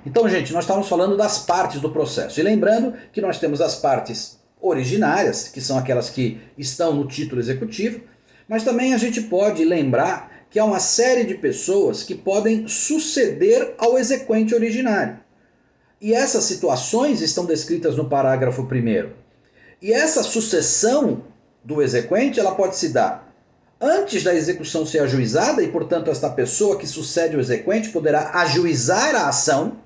Então, gente, nós estávamos falando das partes do processo. E lembrando que nós temos as partes originárias, que são aquelas que estão no título executivo, mas também a gente pode lembrar que há uma série de pessoas que podem suceder ao exequente originário. E essas situações estão descritas no parágrafo 1º. E essa sucessão do exequente, ela pode se dar antes da execução ser ajuizada, e portanto esta pessoa que sucede o exequente poderá ajuizar a ação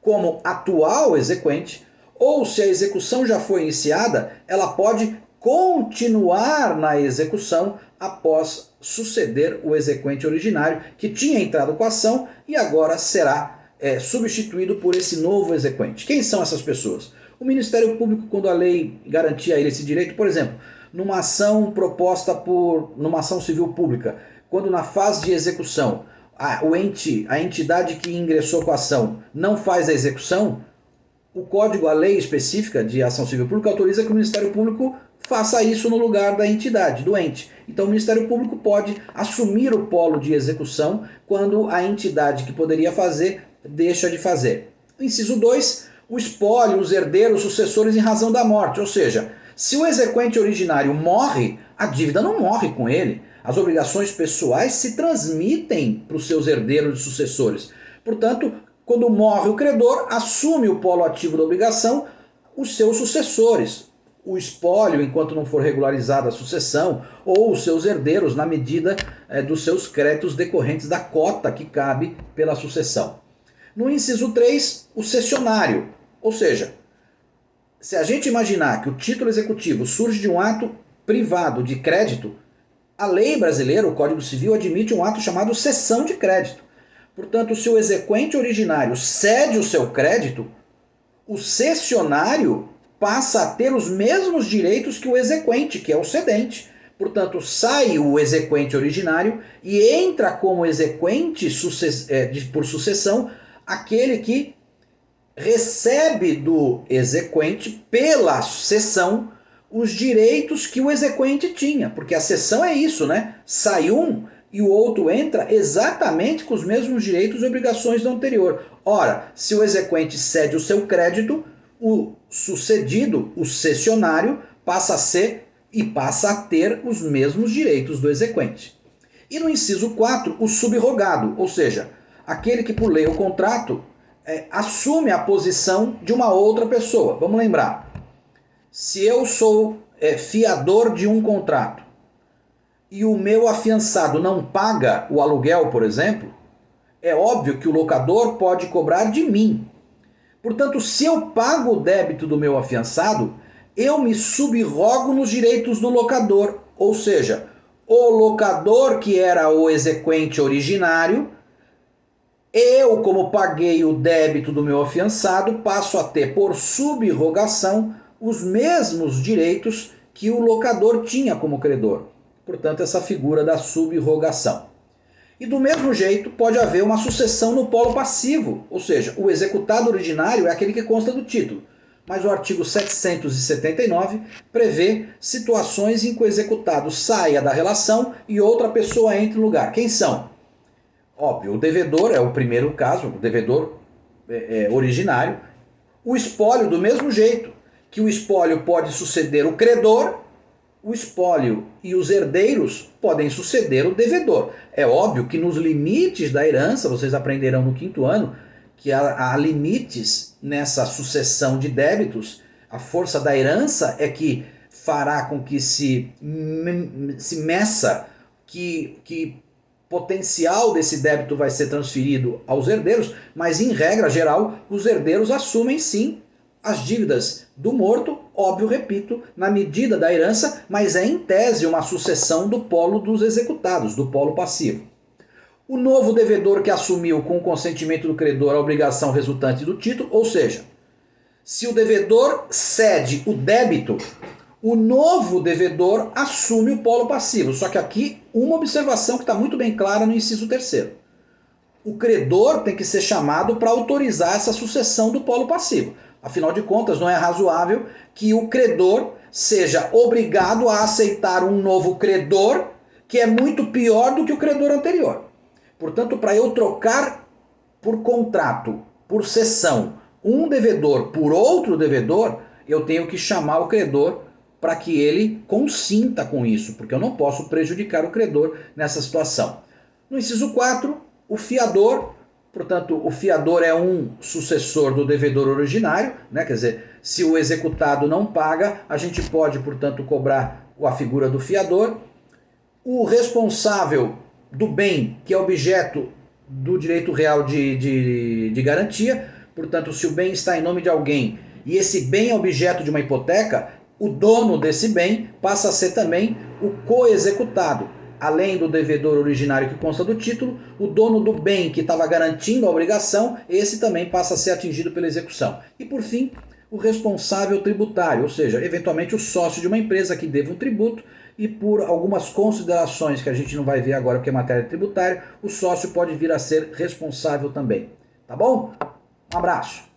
como atual exequente, ou se a execução já foi iniciada, ela pode continuar na execução após suceder o exequente originário que tinha entrado com a ação e agora será substituído por esse novo exequente. Quem são essas pessoas? O Ministério Público, quando a lei garantia a ele esse direito, por exemplo, numa ação proposta numa ação civil pública, quando na fase de execução a entidade que ingressou com a ação não faz a execução, o código, a lei específica de ação civil pública autoriza que o Ministério Público faça isso no lugar da entidade, do ente. Então o Ministério Público pode assumir o polo de execução quando a entidade que poderia fazer deixa de fazer. Inciso 2, o espólio, os herdeiros, sucessores em razão da morte. Ou seja, se o exequente originário morre, a dívida não morre com ele. As obrigações pessoais se transmitem para os seus herdeiros e sucessores. Portanto, quando morre o credor, assume o polo ativo da obrigação os seus sucessores. O espólio, enquanto não for regularizada a sucessão, ou os seus herdeiros, na medida dos seus créditos decorrentes da cota que cabe pela sucessão. No inciso 3, o cessionário. Ou seja, se a gente imaginar que o título executivo surge de um ato privado de crédito, a lei brasileira, o Código Civil, admite um ato chamado cessão de crédito. Portanto, se o exequente originário cede o seu crédito, o cessionário passa a ter os mesmos direitos que o exequente, que é o cedente. Portanto, sai o exequente originário e entra como exequente por sucessão aquele que recebe do exequente, pela cessão, os direitos que o exequente tinha. Porque a cessão é isso, né? Sai um e o outro entra exatamente com os mesmos direitos e obrigações do anterior. Ora, se o exequente cede o seu crédito, o sucedido, o cessionário, passa a ser e passa a ter os mesmos direitos do exequente. E no inciso 4, o subrogado, ou seja, aquele que por lei ou contrato assume a posição de uma outra pessoa. Vamos lembrar, se eu sou fiador de um contrato e o meu afiançado não paga o aluguel, por exemplo, é óbvio que o locador pode cobrar de mim. Portanto, se eu pago o débito do meu afiançado, eu me subrogo nos direitos do locador. Ou seja, o locador, que era o exequente originário, eu, como paguei o débito do meu afiançado, passo a ter por subrogação os mesmos direitos que o locador tinha como credor. Portanto, essa figura da subrogação. E do mesmo jeito pode haver uma sucessão no polo passivo, ou seja, o executado originário é aquele que consta do título. Mas o artigo 779 prevê situações em que o executado saia da relação e outra pessoa entre no lugar. Quem são? Óbvio, o devedor é o primeiro caso, o devedor originário. O espólio do mesmo jeito, que o espólio pode suceder o credor, o espólio e os herdeiros podem suceder o devedor. É óbvio que nos limites da herança, vocês aprenderão no 5º ano, que há limites nessa sucessão de débitos. A força da herança é que fará com que se meça que potencial desse débito vai ser transferido aos herdeiros, mas em regra geral os herdeiros assumem sim as dívidas do morto, óbvio, repito, na medida da herança, mas é em tese uma sucessão do polo dos executados, do polo passivo. O novo devedor que assumiu com o consentimento do credor a obrigação resultante do título, ou seja, se o devedor cede o débito, o novo devedor assume o polo passivo. Só que aqui uma observação que está muito bem clara no inciso 3º. O credor tem que ser chamado para autorizar essa sucessão do polo passivo. Afinal de contas, não é razoável que o credor seja obrigado a aceitar um novo credor que é muito pior do que o credor anterior. Portanto, para eu trocar por contrato por cessão um devedor por outro devedor, eu tenho que chamar o credor para que ele consinta com isso, porque eu não posso prejudicar o credor nessa situação. No inciso 4, o fiador, portanto, o fiador é um sucessor do devedor originário, né? Quer dizer, se o executado não paga, a gente pode, portanto, cobrar a figura do fiador. O responsável do bem, que é objeto do direito real de garantia, portanto, se o bem está em nome de alguém e esse bem é objeto de uma hipoteca, o dono desse bem passa a ser também o coexecutado. Além do devedor originário que consta do título, o dono do bem que estava garantindo a obrigação, esse também passa a ser atingido pela execução. E por fim, o responsável tributário, ou seja, eventualmente o sócio de uma empresa que deva um tributo e por algumas considerações que a gente não vai ver agora porque é matéria tributária, o sócio pode vir a ser responsável também. Tá bom? Um abraço!